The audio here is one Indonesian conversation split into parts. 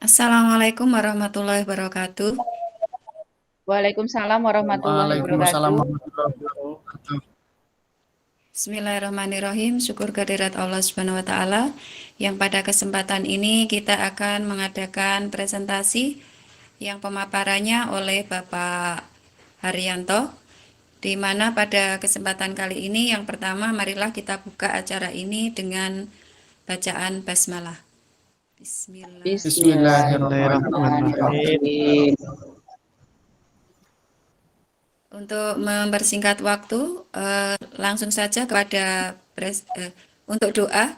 Assalamualaikum warahmatullahi wabarakatuh. Waalaikumsalam warahmatullahi Waalaikumsalam wabarakatuh. warahmatullahi wabarakatuh. Bismillahirrahmanirrahim. Syukur kehadirat Allah Subhanahu wa taala yang pada kesempatan ini kita akan mengadakan presentasi yang pemaparannya oleh Bapak Haryanto, di mana pada kesempatan kali ini yang pertama marilah kita buka acara ini dengan bacaan basmalah. Bismillahirrahmanirrahim. Untuk mempersingkat waktu, langsung saja kepada untuk doa.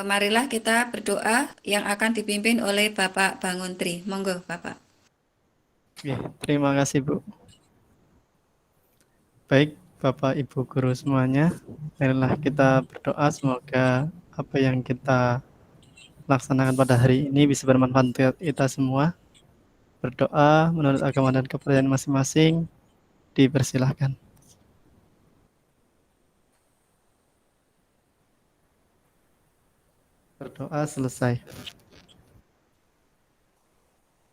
Marilah kita berdoa yang akan dipimpin oleh Bapak Banguntri. Monggo, Bapak. Oke, terima kasih, Bu. Baik, Bapak Ibu guru semuanya, marilah kita berdoa semoga apa yang kita laksanakan pada hari ini bisa bermanfaat untuk kita semua. Berdoa menurut agama dan kepercayaan masing-masing, dipersilahkan. Berdoa selesai.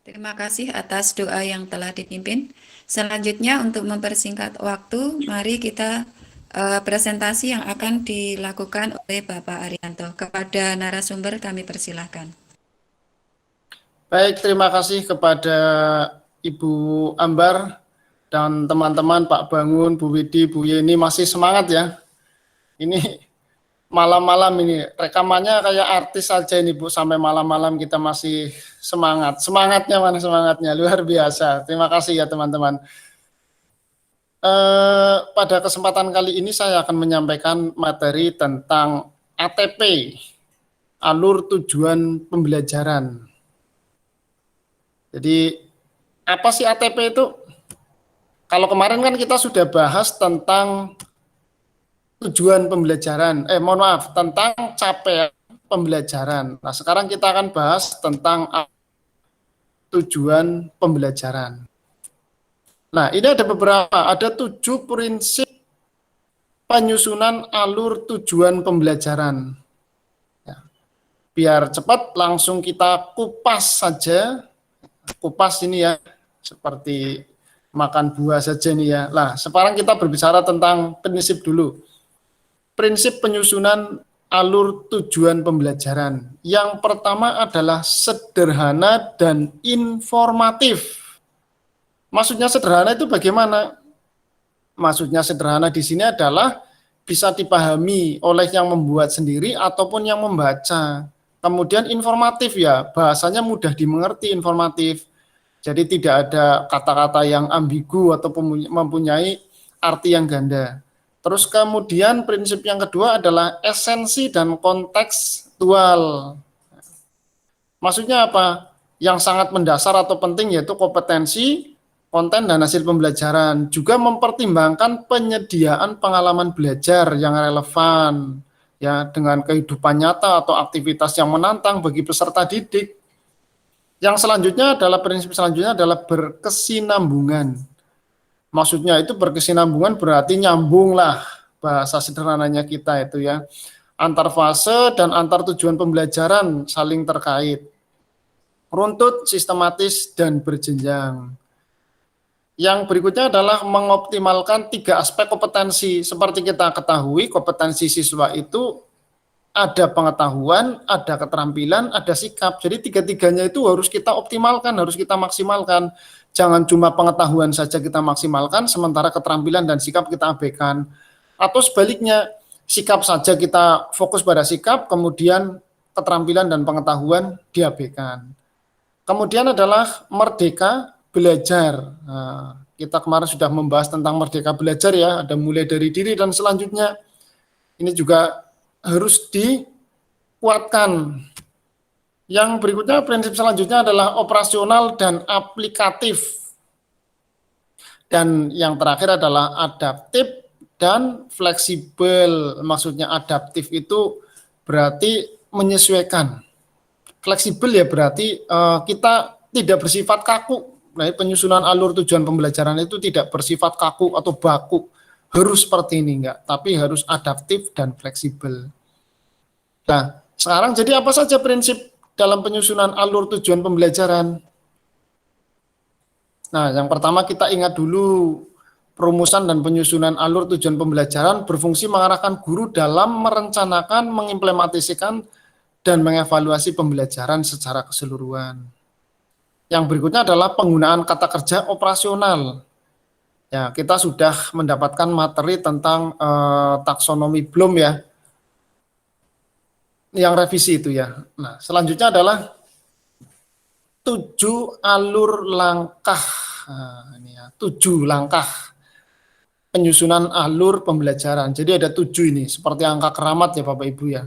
Terima kasih atas doa yang telah dipimpin. Selanjutnya untuk mempersingkat waktu, mari kita presentasi yang akan dilakukan oleh Bapak Haryanto. Kepada narasumber kami persilahkan. Baik, terima kasih kepada Ibu Ambar dan teman-teman, Pak Bangun, Bu Widi, Bu Yeni, masih semangat ya. Ini malam-malam ini, rekamannya kayak artis saja ini Bu, sampai malam-malam kita masih semangat. Semangatnya mana semangatnya, luar biasa. Terima kasih ya teman-teman. Pada kesempatan kali ini saya akan menyampaikan materi tentang ATP, alur tujuan pembelajaran. Jadi apa sih ATP itu? Kalau kemarin kan kita sudah bahas tentang tujuan pembelajaran, tentang capaian pembelajaran. Nah, sekarang kita akan bahas tentang tujuan pembelajaran. Nah, ini ada 7 prinsip penyusunan alur tujuan pembelajaran. Ya. Biar cepat, langsung kita kupas saja. Kupas ini ya, seperti makan buah saja nih ya. Nah, sekarang kita berbicara tentang prinsip dulu. Prinsip penyusunan alur tujuan pembelajaran. Yang pertama adalah sederhana dan informatif. Maksudnya sederhana itu bagaimana? Maksudnya sederhana di sini adalah bisa dipahami oleh yang membuat sendiri ataupun yang membaca. Kemudian informatif ya, bahasanya mudah dimengerti, informatif. Jadi tidak ada kata-kata yang ambigu atau mempunyai arti yang ganda. Terus kemudian prinsip yang kedua adalah esensi dan kontekstual. Maksudnya apa? Yang sangat mendasar atau penting yaitu kompetensi, konten dan hasil pembelajaran. Juga mempertimbangkan penyediaan pengalaman belajar yang relevan ya dengan kehidupan nyata atau aktivitas yang menantang bagi peserta didik. Yang selanjutnya adalah prinsip selanjutnya adalah berkesinambungan. Maksudnya itu berkesinambungan berarti nyambung lah bahasa sederhananya kita itu ya. Antar fase dan antar tujuan pembelajaran saling terkait. Runtut, sistematis dan berjenjang. Yang berikutnya adalah mengoptimalkan 3 aspek kompetensi. Seperti kita ketahui, kompetensi siswa itu ada pengetahuan, ada keterampilan, ada sikap. Jadi 3-tiganya itu harus kita optimalkan, harus kita maksimalkan. Jangan cuma pengetahuan saja kita maksimalkan, sementara keterampilan dan sikap kita abaikan. Atau sebaliknya, sikap saja kita fokus pada sikap, kemudian keterampilan dan pengetahuan diabaikan. Kemudian adalah merdeka belajar. Nah, kita kemarin sudah membahas tentang merdeka belajar ya, ada mulai dari diri dan selanjutnya. Ini juga harus dikuatkan. Yang berikutnya, prinsip selanjutnya adalah operasional dan aplikatif. Dan yang terakhir adalah adaptif dan fleksibel. Maksudnya adaptif itu berarti menyesuaikan. Fleksibel ya berarti kita tidak bersifat kaku. Nah, penyusunan alur tujuan pembelajaran itu tidak bersifat kaku atau baku. Harus seperti ini enggak, tapi harus adaptif dan fleksibel. Nah, sekarang jadi apa saja prinsip dalam penyusunan alur tujuan pembelajaran? Nah, yang pertama kita ingat dulu, perumusan dan penyusunan alur tujuan pembelajaran berfungsi mengarahkan guru dalam merencanakan, mengimplementasikan, dan mengevaluasi pembelajaran secara keseluruhan. Yang berikutnya adalah penggunaan kata kerja operasional. Ya, kita sudah mendapatkan materi tentang taksonomi Bloom ya, yang revisi itu ya. Nah, selanjutnya adalah 7 alur langkah. Nah, ini ya, 7 langkah penyusunan alur pembelajaran. Jadi ada 7 ini, seperti angka keramat ya Bapak Ibu ya.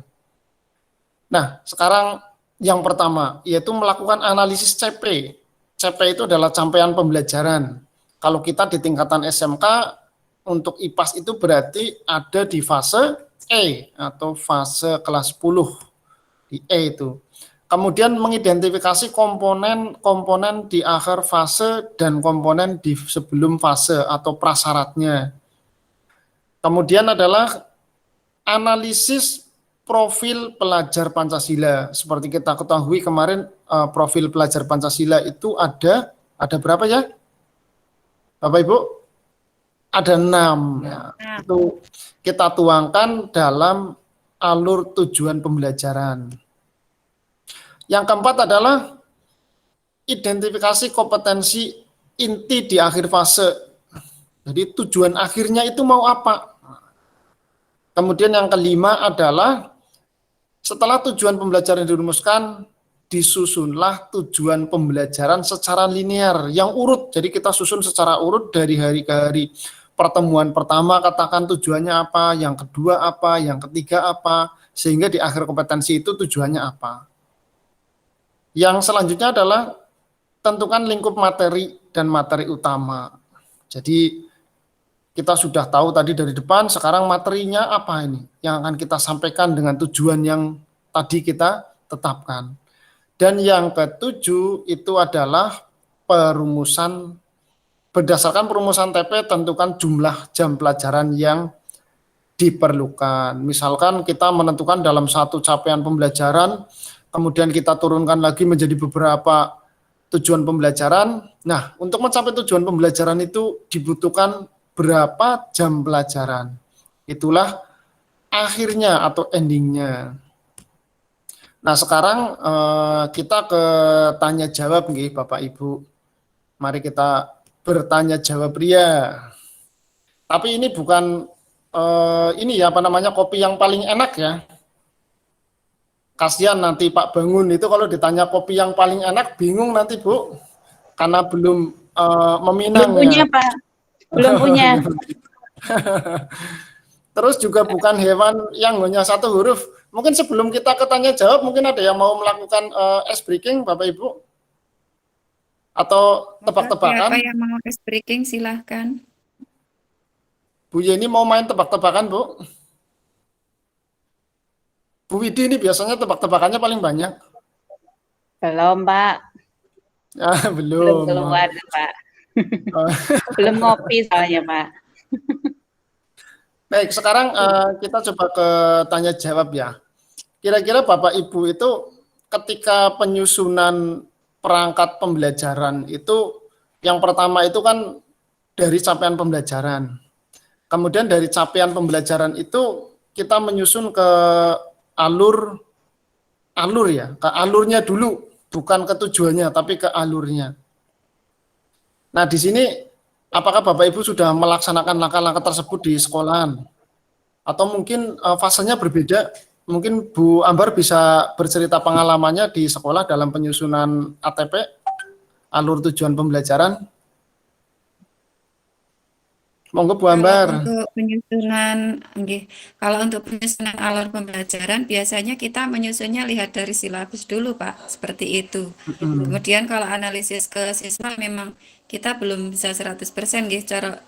Nah, sekarang yang pertama, yaitu melakukan analisis CP. CP itu adalah capaian pembelajaran. Kalau kita di tingkatan SMK, untuk IPAS itu berarti ada di fase E, atau fase kelas 10, di E itu. Kemudian mengidentifikasi komponen-komponen di akhir fase dan komponen di sebelum fase atau prasyaratnya. Kemudian adalah analisis profil pelajar Pancasila. Seperti kita ketahui kemarin profil pelajar Pancasila itu ada berapa ya? Bapak Ibu? Ada 6 ya. Itu kita tuangkan dalam alur tujuan pembelajaran. Yang keempat adalah identifikasi kompetensi inti di akhir fase. Jadi tujuan akhirnya itu mau apa? Kemudian yang kelima adalah setelah tujuan pembelajaran dirumuskan, disusunlah tujuan pembelajaran secara linear yang urut. Jadi kita susun secara urut dari hari ke hari. Pertemuan pertama katakan tujuannya apa, yang kedua apa, yang ketiga apa, sehingga di akhir kompetensi itu tujuannya apa. Yang selanjutnya adalah tentukan lingkup materi dan materi utama. Jadi kita sudah tahu tadi dari depan, sekarang materinya apa ini yang akan kita sampaikan dengan tujuan yang tadi kita tetapkan. Dan yang ketujuh itu adalah perumusan. Berdasarkan perumusan TP, tentukan jumlah jam pelajaran yang diperlukan. Misalkan kita menentukan dalam satu capaian pembelajaran, kemudian kita turunkan lagi menjadi beberapa tujuan pembelajaran. Nah, untuk mencapai tujuan pembelajaran itu dibutuhkan berapa jam pelajaran. Itulah akhirnya atau endingnya. Nah, sekarang kita ke tanya jawab nih Bapak Ibu. Mari kita bertanya jawab pria. Tapi ini bukan ini ya apa namanya kopi yang paling enak ya. Kasihan nanti Pak Bangun itu kalau ditanya kopi yang paling enak bingung nanti Bu, karena belum meminang. Belum punya ya. Pak, belum punya. Terus juga bukan hewan yang hanya satu huruf. Mungkin sebelum kita ke tanya jawab, mungkin ada yang mau melakukan ice breaking Bapak Ibu? Atau tebak-tebakan? Siapa yang mau ice breaking silahkan. Bu Yeni mau main tebak-tebakan Bu? Bu Widi ini biasanya tebak-tebakannya paling banyak. Belum Pak, belum Belum. keluar Pak. Belum ngopi soalnya Pak. Baik, sekarang kita coba ke tanya jawab ya. Kira-kira Bapak Ibu itu ketika penyusunan perangkat pembelajaran itu yang pertama itu kan dari capaian pembelajaran. Kemudian dari capaian pembelajaran itu kita menyusun ke alur ya, ke alurnya dulu, bukan ke tujuannya tapi ke alurnya. Nah, di sini apakah Bapak Ibu sudah melaksanakan langkah-langkah tersebut di sekolahan? Atau mungkin fasenya berbeda? Mungkin Bu Ambar bisa bercerita pengalamannya di sekolah dalam penyusunan ATP, alur tujuan pembelajaran. Monggo Bu Ambar. Kalau untuk penyusunan alur pembelajaran biasanya kita menyusunnya lihat dari silabus dulu Pak, seperti itu. Kemudian kalau analisis ke siswa memang kita belum bisa 100% gitu, cara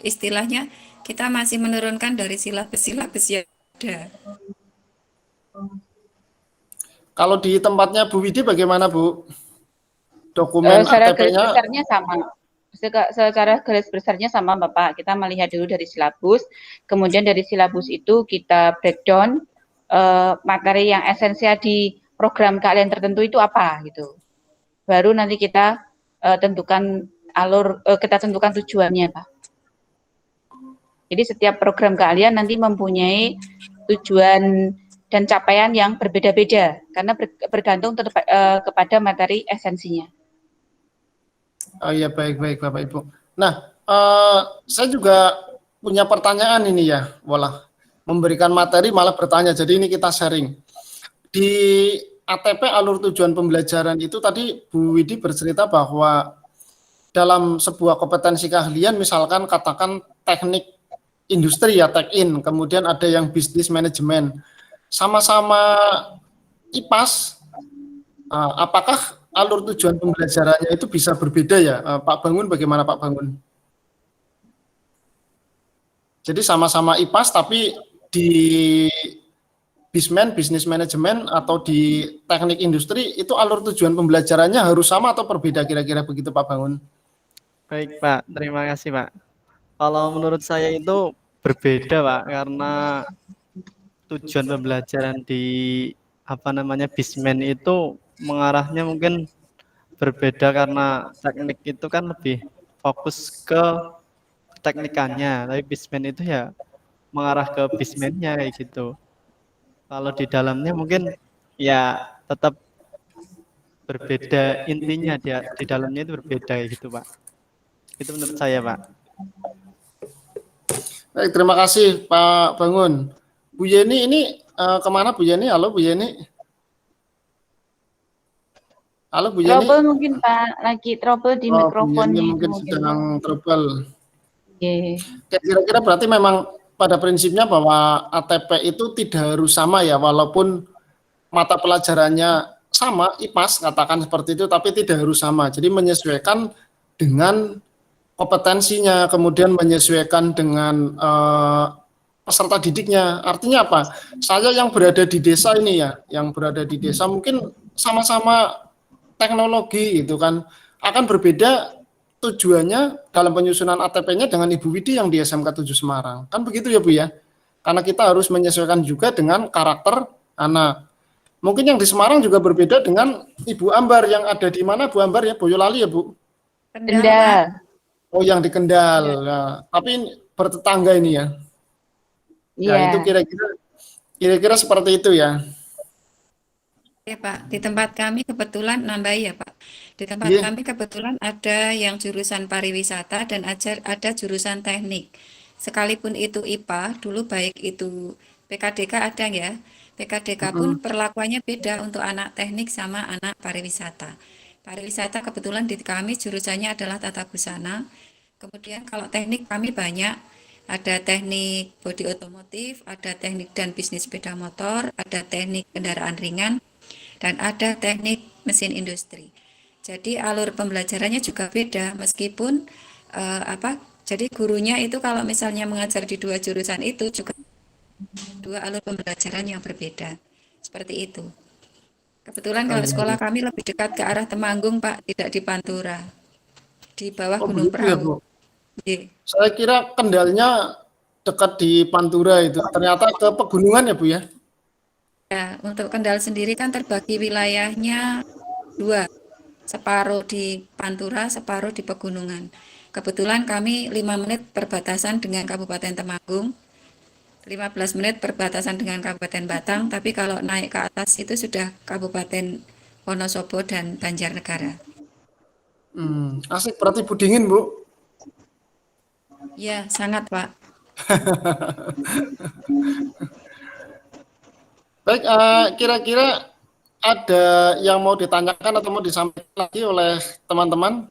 istilahnya kita masih menurunkan dari silabus-silabus yang ada. Kalau di tempatnya Bu Widi bagaimana Bu? Dokumen Secara garis ATP-nya besarnya sama. Secara garis besarnya sama Bapak. Kita melihat dulu dari silabus, kemudian dari silabus itu kita breakdown materi yang esensial di program keahlian tertentu itu apa gitu. Baru nanti kita tentukan kita tentukan tujuannya, Pak. Jadi setiap program keahlian nanti mempunyai tujuan dan capaian yang berbeda-beda karena bergantung kepada materi esensinya. Oh iya, baik Bapak Ibu. Nah, saya juga punya pertanyaan ini ya, walah memberikan materi malah bertanya. Jadi ini kita sharing. Di ATP alur tujuan pembelajaran itu tadi Bu Widi bercerita bahwa dalam sebuah kompetensi keahlian, misalkan katakan teknik industri ya, tech-in, kemudian ada yang bisnis manajemen, sama-sama IPAS, apakah alur tujuan pembelajarannya itu bisa berbeda ya? Pak Bangun, bagaimana Pak Bangun? Jadi sama-sama IPAS tapi di bisnis manajemen atau di teknik industri itu alur tujuan pembelajarannya harus sama atau berbeda kira-kira begitu Pak Bangun? Baik Pak, terima kasih Pak. Kalau menurut saya itu berbeda Pak, karena tujuan pembelajaran di Bismen itu mengarahnya mungkin berbeda karena teknik itu kan lebih fokus ke teknikannya, tapi Bismen itu ya mengarah ke bismennya kayak gitu. Kalau di dalamnya mungkin ya tetap berbeda intinya, di dalamnya itu berbeda kayak gitu Pak. Itu menurut saya Pak. Baik, terima kasih Pak Bangun. Bu Yeni ini kemana Bu Yeni? Halo Bu Yeni. Halo Bu Yeni. Trouble mungkin Pak, lagi trouble di mikrofonnya. Bu Yeni mungkin sedang trouble. Okay. Kira-kira berarti memang pada prinsipnya bahwa ATP itu tidak harus sama ya, walaupun mata pelajarannya sama, IPAS katakan seperti itu, tapi tidak harus sama. Jadi menyesuaikan dengan kompetensinya, kemudian menyesuaikan dengan peserta didiknya. Artinya apa? Saya yang berada di desa ini ya, yang berada di desa mungkin sama-sama teknologi gitu kan, akan berbeda tujuannya dalam penyusunan ATP-nya dengan Ibu Widi yang di SMK 7 Semarang. Kan begitu ya Bu ya? Karena kita harus menyesuaikan juga dengan karakter anak. Mungkin yang di Semarang juga berbeda dengan Ibu Ambar yang ada di mana Bu Ambar ya? Boyolali ya Bu? Kendal. Oh, yang di Kendal. Nah, tapi ini bertetangga ini ya. Ya, itu kira-kira seperti itu ya. Ya Pak, di tempat kami kebetulan nambahi ya Pak. Di tempat kami kebetulan ada yang jurusan pariwisata dan ada jurusan teknik. Sekalipun itu IPA, dulu baik itu PKDK ada ya. PKDK pun perlakuannya beda untuk anak teknik sama anak pariwisata. Pariwisata kebetulan di kami jurusannya adalah tata busana. Kemudian kalau teknik kami banyak, ada teknik bodi otomotif, ada teknik dan bisnis sepeda motor, ada teknik kendaraan ringan, dan ada teknik mesin industri. Jadi alur pembelajarannya juga beda, meskipun jadi gurunya itu kalau misalnya mengajar di dua jurusan itu juga dua alur pembelajaran yang berbeda. Seperti itu. Kebetulan kalau sekolah kami lebih dekat ke arah Temanggung, Pak, tidak di Pantura. Di bawah Gunung begitu ya, Perahu. Bu? Saya kira Kendalnya dekat di Pantura itu. Ternyata ke pegunungan ya Bu ya? Ya, untuk Kendal sendiri kan terbagi wilayahnya dua. Separuh di Pantura, separuh di pegunungan. Kebetulan kami 5 menit perbatasan dengan Kabupaten Temanggung. 15 menit perbatasan dengan Kabupaten Batang, tapi kalau naik ke atas itu sudah Kabupaten Wonosobo dan Banjarnegara. Asik, berarti budingin Bu. Ya, sangat Pak. Baik, kira-kira ada yang mau ditanyakan atau mau disampaikan lagi oleh teman-teman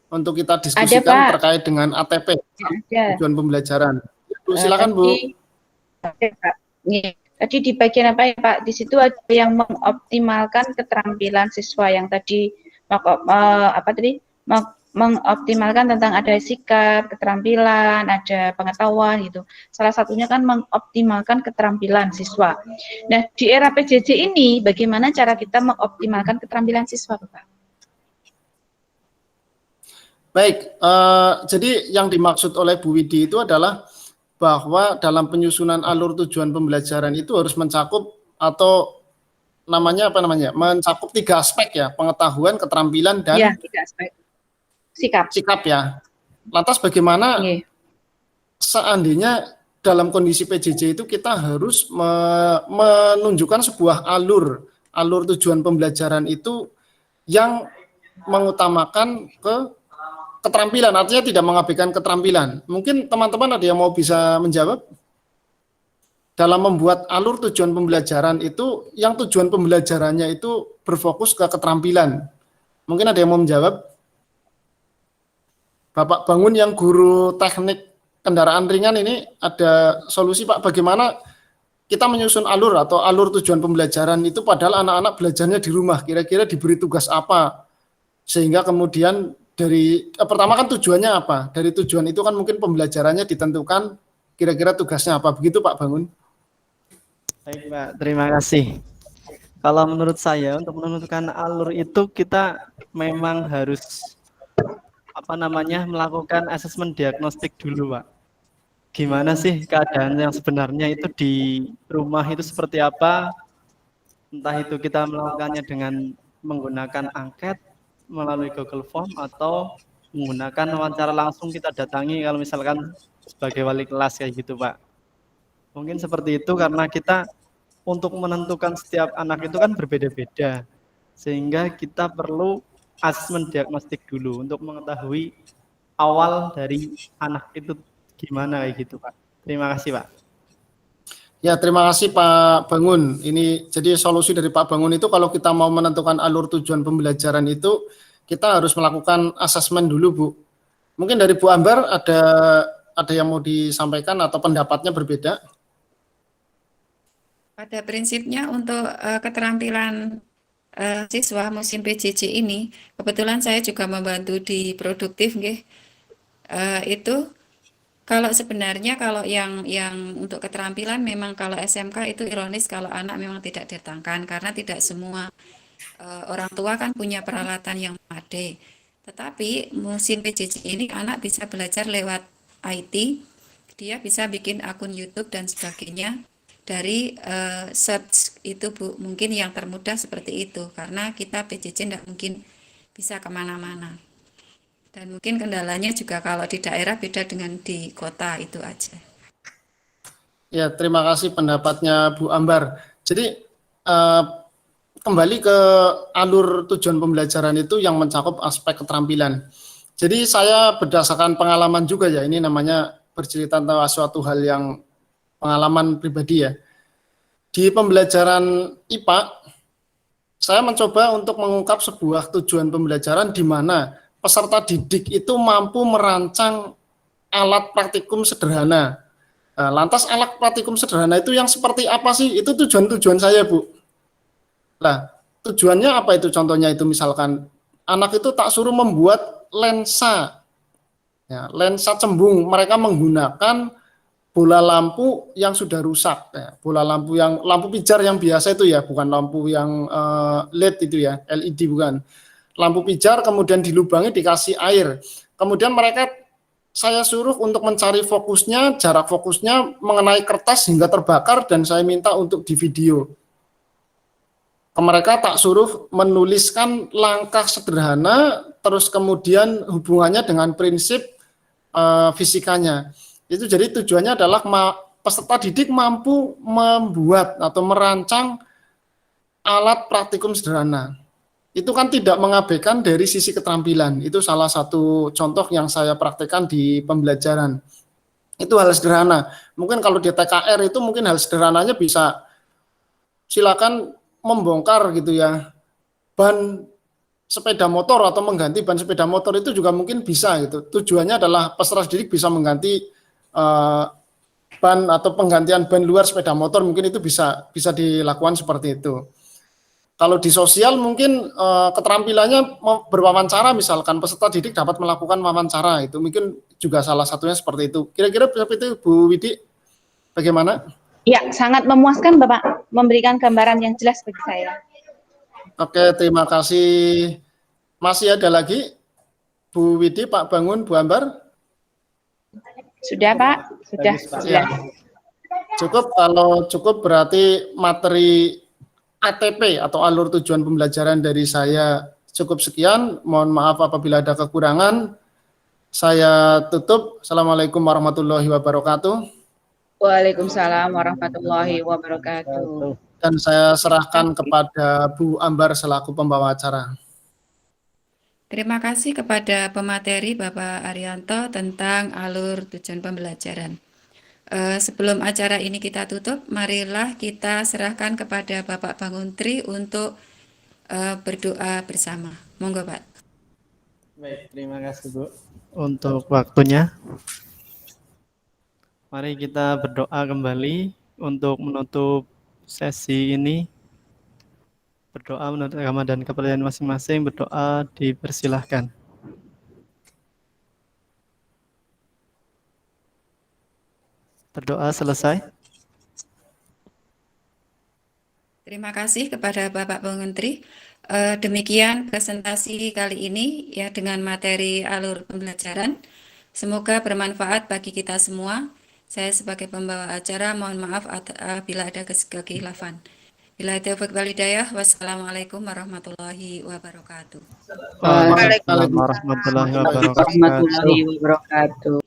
untuk kita diskusikan terkait dengan ATP, tujuan pembelajaran. Bu, silakan Bu. Tadi di bagian apa ya Pak? Di situ ada yang mengoptimalkan keterampilan siswa yang tadi mengoptimalkan tentang ada sikap, keterampilan, ada pengetahuan gitu. Salah satunya kan mengoptimalkan keterampilan siswa. Nah, di era PJJ ini bagaimana cara kita mengoptimalkan keterampilan siswa, Pak? Baik, jadi yang dimaksud oleh Bu Widi itu adalah bahwa dalam penyusunan alur tujuan pembelajaran itu harus mencakup atau namanya apa namanya? Mencakup 3 aspek ya, pengetahuan, keterampilan dan Ya, 3 aspek. Sikap. sikap ya. Lantas bagaimana Nggih. seandainya dalam kondisi PJJ itu kita harus menunjukkan sebuah alur tujuan pembelajaran itu yang mengutamakan keterampilan, artinya tidak mengabaikan keterampilan. Mungkin teman-teman ada yang mau bisa menjawab? Dalam membuat alur tujuan pembelajaran itu, yang tujuan pembelajarannya itu berfokus ke keterampilan. Mungkin ada yang mau menjawab? Bapak Bangun yang guru teknik kendaraan ringan ini ada solusi Pak, bagaimana kita menyusun alur atau alur tujuan pembelajaran itu padahal anak-anak belajarnya di rumah, kira-kira diberi tugas apa sehingga kemudian dari pertama kan tujuannya apa, dari tujuan itu kan mungkin pembelajarannya ditentukan kira-kira tugasnya apa, begitu Pak Bangun. Baik Pak, terima kasih. Kalau menurut saya untuk menentukan alur itu kita memang harus melakukan asesmen diagnostik dulu Pak. Gimana sih keadaan yang sebenarnya itu di rumah itu seperti apa? Entah itu kita melakukannya dengan menggunakan angket melalui Google Form atau menggunakan wawancara langsung kita datangi kalau misalkan sebagai wali kelas kayak gitu Pak. Mungkin seperti itu karena kita untuk menentukan setiap anak itu kan berbeda-beda. Sehingga kita perlu asesmen diagnostik dulu untuk mengetahui awal dari anak itu gimana kayak gitu Pak. Terima kasih Pak. Ya, terima kasih Pak Bangun. Ini jadi solusi dari Pak Bangun itu kalau kita mau menentukan alur tujuan pembelajaran itu kita harus melakukan asesmen dulu Bu. Mungkin dari Bu Ambar ada yang mau disampaikan atau pendapatnya berbeda? Pada prinsipnya untuk keterampilan siswa musim PJJ ini, kebetulan saya juga membantu di produktif, nggih. Itu kalau sebenarnya kalau yang untuk keterampilan memang kalau SMK itu ironis kalau anak memang tidak datangkan karena tidak semua orang tua kan punya peralatan yang memadai. Tetapi musim PJJ ini anak bisa belajar lewat IT, dia bisa bikin akun YouTube dan sebagainya. Dari search itu Bu, mungkin yang termudah seperti itu karena kita PJJ tidak mungkin bisa kemana-mana dan mungkin kendalanya juga kalau di daerah beda dengan di kota, itu aja. Ya, terima kasih pendapatnya Bu Ambar. Jadi kembali ke alur tujuan pembelajaran itu yang mencakup aspek keterampilan. Jadi saya berdasarkan pengalaman juga ya, ini namanya bercerita tentang suatu hal yang pengalaman pribadi ya. Di pembelajaran IPA, saya mencoba untuk mengungkap sebuah tujuan pembelajaran di mana peserta didik itu mampu merancang alat praktikum sederhana. Lantas alat praktikum sederhana itu yang seperti apa sih? Itu tujuan-tujuan saya, Bu. Nah, tujuannya apa itu? Contohnya itu misalkan anak itu tak suruh membuat lensa. Ya, lensa cembung, mereka menggunakan bola lampu yang sudah rusak, ya. Bola lampu pijar yang biasa itu ya, bukan lampu yang LED itu ya, LED bukan. Lampu pijar kemudian dilubangi dikasih air. Kemudian saya suruh untuk mencari fokusnya, jarak fokusnya mengenai kertas hingga terbakar dan saya minta untuk di video. Mereka tak suruh menuliskan langkah sederhana, terus kemudian hubungannya dengan prinsip fisikanya. Itu jadi tujuannya adalah peserta didik mampu membuat atau merancang alat praktikum sederhana. Itu kan tidak mengabaikan dari sisi keterampilan. Itu salah satu contoh yang saya praktekkan di pembelajaran. Itu hal sederhana. Mungkin kalau di TKR itu mungkin hal sederhananya bisa silakan membongkar gitu ya ban sepeda motor atau mengganti ban sepeda motor itu juga mungkin bisa gitu. Tujuannya adalah peserta didik bisa mengganti ban atau penggantian ban luar sepeda motor, mungkin itu bisa dilakukan seperti itu. Kalau di sosial mungkin keterampilannya berwawancara, misalkan peserta didik dapat melakukan wawancara, itu mungkin juga salah satunya seperti itu. Kira-kira seperti itu Bu Widi, bagaimana? Ya, sangat memuaskan Bapak, memberikan gambaran yang jelas bagi saya. Oke, terima kasih. Masih ada lagi Bu Widi, Pak Bangun, Bu Ambar? Sudah Pak, sudah. Ya. Cukup, kalau cukup berarti materi ATP atau alur tujuan pembelajaran dari saya cukup sekian. Mohon maaf apabila ada kekurangan. Saya tutup. Assalamualaikum warahmatullahi wabarakatuh. Waalaikumsalam warahmatullahi wabarakatuh. Dan saya serahkan kepada Bu Ambar selaku pembawa acara. Terima kasih kepada pemateri Bapak Arianto tentang alur tujuan pembelajaran. Sebelum acara ini kita tutup, marilah kita serahkan kepada Bapak Banguntri untuk berdoa bersama. Monggo, Pak. Baik, terima kasih Bu untuk waktunya. Mari kita berdoa kembali untuk menutup sesi ini. Berdoa menurut agama dan kepercayaan masing-masing, berdoa dipersilahkan. Berdoa selesai. Terima kasih kepada Bapak Menteri. Demikian presentasi kali ini ya dengan materi alur pembelajaran. Semoga bermanfaat bagi kita semua. Saya sebagai pembawa acara mohon maaf bila ada kekhilafan. Bila taufiq wal hidayah, wassalamualaikum warahmatullahi wabarakatuh. Waalaikumsalam warahmatullahi wabarakatuh. Warahmatullahi wabarakatuh.